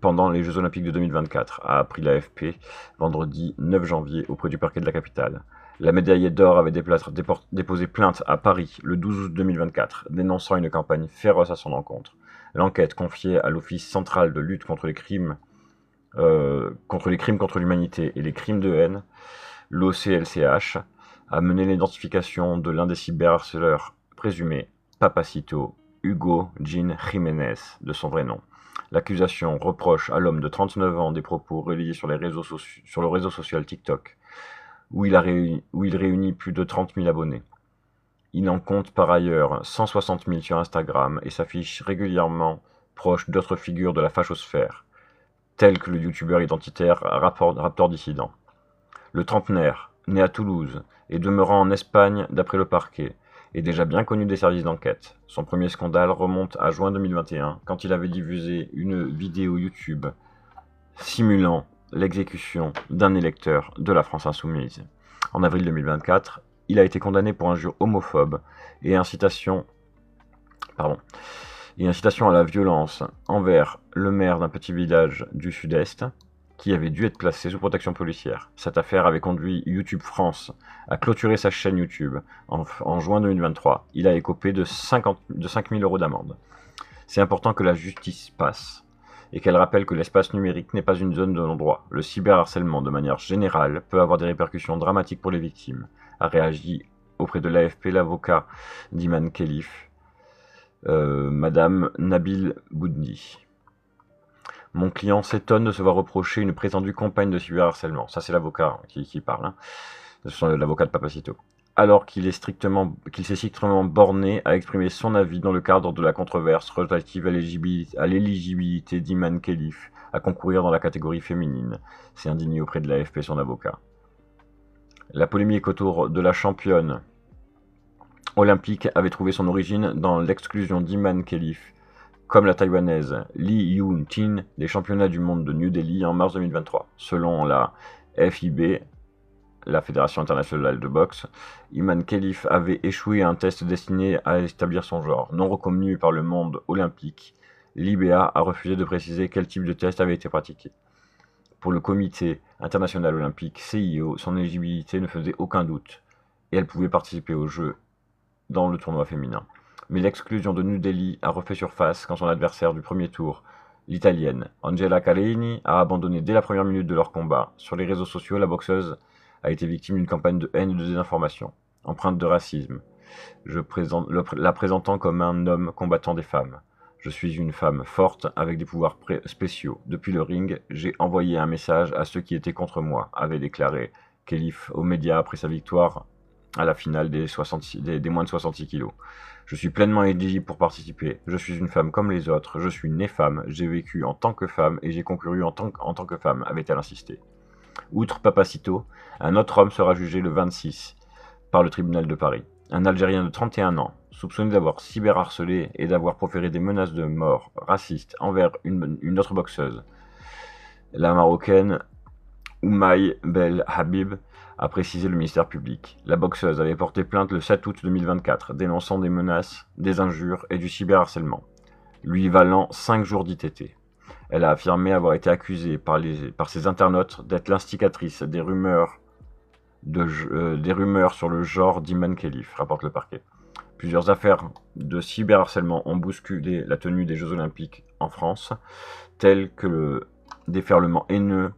pendant les Jeux Olympiques de 2024, a appris l'AFP vendredi 9 janvier auprès du parquet de la capitale. La médaillée d'or avait déposé plainte à Paris le 12 août 2024, dénonçant une campagne féroce à son encontre. L'enquête confiée à l'Office central de lutte contre les crimes contre l'humanité et les crimes de haine, l'OCLCH, a mené l'identification de l'un des cyberharceleurs présumés, Papacito, Hugo Jean Jiménez, de son vrai nom. L'accusation reproche à l'homme de 39 ans des propos relayés sur le réseau social TikTok, où il réunit plus de 30 000 abonnés. Il en compte par ailleurs 160 000 sur Instagram et s'affiche régulièrement proche d'autres figures de la fachosphère, tels que le youtubeur identitaire Raptor Dissident. Le trentenaire, né à Toulouse et demeurant en Espagne d'après le parquet, est déjà bien connu des services d'enquête. Son premier scandale remonte à juin 2021, quand il avait diffusé une vidéo YouTube simulant l'exécution d'un électeur de la France Insoumise. En avril 2024, il a été condamné pour injure homophobe et incitation à la violence envers le maire d'un petit village du Sud-Est, qui avait dû être placé sous protection policière. Cette affaire avait conduit YouTube France à clôturer sa chaîne YouTube en juin 2023. Il a écopé de 5 000 € d'amende. C'est important que la justice passe et qu'elle rappelle que l'espace numérique n'est pas une zone de non-droit. Le cyberharcèlement, de manière générale, peut avoir des répercussions dramatiques pour les victimes, a réagi auprès de l'AFP l'avocat d'Iman Khelif, Madame Nabil Boudni. Mon client s'étonne de se voir reprocher une prétendue campagne de cyberharcèlement. Ça, c'est l'avocat qui parle. Hein. C'est l'avocat de Papacito. Alors qu'il s'est strictement borné à exprimer son avis dans le cadre de la controverse relative à l'éligibilité d'Iman Khelif à concourir dans la catégorie féminine. C'est indigné auprès de l'AFP son avocat. La polémique autour de la championne olympique avait trouvé son origine dans l'exclusion d'Iman Khelif, comme la taïwanaise Lee Yoon-tin, des championnats du monde de New Delhi en mars 2023. Selon la FIB, la Fédération internationale de boxe, Iman Khelif avait échoué à un test destiné à établir son genre. Non reconnu par le monde olympique, l'IBA a refusé de préciser quel type de test avait été pratiqué. Pour le comité international olympique, CIO, son éligibilité ne faisait aucun doute, et elle pouvait participer aux Jeux dans le tournoi féminin. Mais l'exclusion de New Delhi a refait surface quand son adversaire du premier tour, l'italienne Angela Carini, a abandonné dès la première minute de leur combat. Sur les réseaux sociaux, la boxeuse a été victime d'une campagne de haine et de désinformation, empreinte de racisme, la présentant comme un homme combattant des femmes. Je suis une femme forte avec des pouvoirs spéciaux. Depuis le ring, j'ai envoyé un message à ceux qui étaient contre moi, avait déclaré Khelif aux médias après sa victoire à la finale des moins de 66 kilos. Je suis pleinement éligible pour participer. Je suis une femme comme les autres. Je suis née femme. J'ai vécu en tant que femme et j'ai concouru en tant que femme, avait-elle insisté. Outre Papacito, un autre homme sera jugé le 26 par le tribunal de Paris. Un Algérien de 31 ans, soupçonné d'avoir cyberharcelé et d'avoir proféré des menaces de mort racistes envers une autre boxeuse, la Marocaine Oumaï Bel Habib, a précisé le ministère public. La boxeuse avait porté plainte le 7 août 2024, dénonçant des menaces, des injures et du cyberharcèlement, lui valant 5 jours d'ITT. Elle a affirmé avoir été accusée par ses internautes d'être l'instigatrice des rumeurs sur le genre d'Iman Khelif, rapporte le parquet. Plusieurs affaires de cyberharcèlement ont bousculé la tenue des Jeux Olympiques en France, telles que le déferlement haineux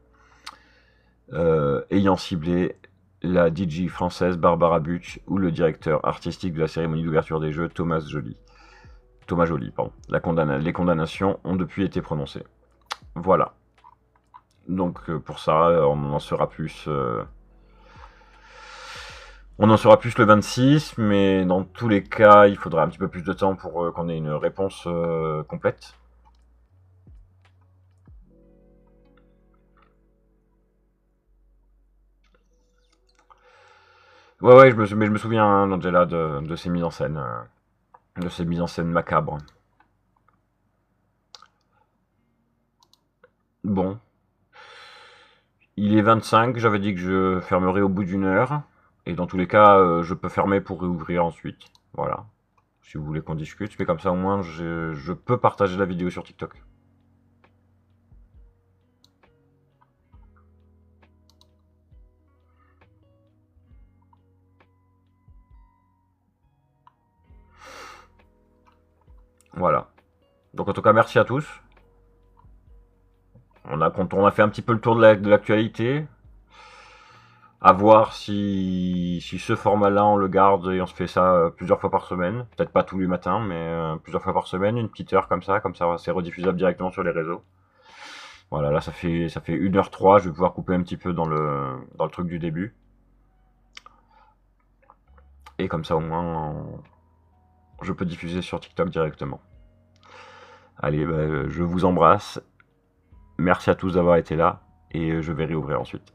ayant ciblé la DJ française Barbara Butch ou le directeur artistique de la cérémonie d'ouverture des Jeux Thomas Joly. Les condamnations ont depuis été prononcées. Voilà. Donc pour ça, on en saura plus. On en saura plus le 26, mais dans tous les cas, il faudra un petit peu plus de temps pour qu'on ait une réponse complète. Ouais, je me souviens, hein, Angela, de ces mises en scène, macabres. Bon. Il est 25, j'avais dit que je fermerai au bout d'une heure. Et dans tous les cas, je peux fermer pour réouvrir ensuite. Voilà. Si vous voulez qu'on discute, mais comme ça au moins je peux partager la vidéo sur TikTok. Voilà. Donc en tout cas, merci à tous. On a fait un petit peu le tour de l'actualité. À voir si ce format-là, on le garde et on se fait ça plusieurs fois par semaine. Peut-être pas tous les matins, mais plusieurs fois par semaine, une petite heure comme ça c'est rediffusable directement sur les réseaux. Voilà, là ça fait 1h03, je vais pouvoir couper un petit peu dans le truc du début. Et comme ça au moins, je peux diffuser sur TikTok directement. Allez, je vous embrasse. Merci à tous d'avoir été là et je vais réouvrir ensuite.